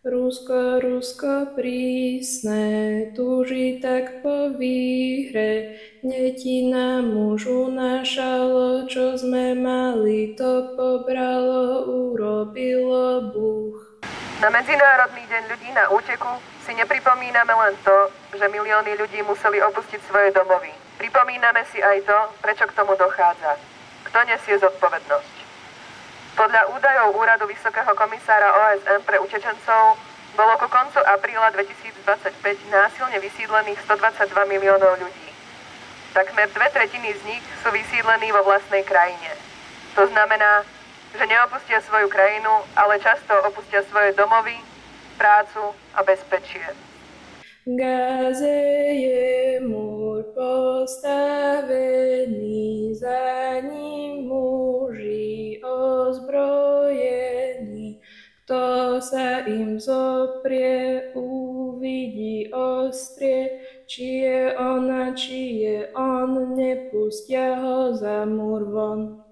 Rusko, Rusko prísne, túži tak po výhre, deti na mužu našalo, čo sme mali, to pobralo, urobilo Búh. Na Medzinárodný deň ľudí na úteku si nepripomíname len to, že milióny ľudí museli opustiť svoje domovy. Pripomíname si aj to, prečo k tomu dochádza. Kto nesie zodpovednosť? Podľa údajov Úradu Vysokého komisára OSN pre utečencov bolo ku koncu apríla 2025 násilne vysídlených 122 miliónov ľudí. Takmer 2/3 z nich sú vysídlení vo vlastnej krajine. To znamená, že neopustia svoju krajinu, ale často opustia svoje domovy, prácu a bezpečie. Gaze je múr postavený, za ním muži ozbrojení. Kto sa im zoprie, uvidí ostrie, či je ona, či je on, nepustia ho za múr von.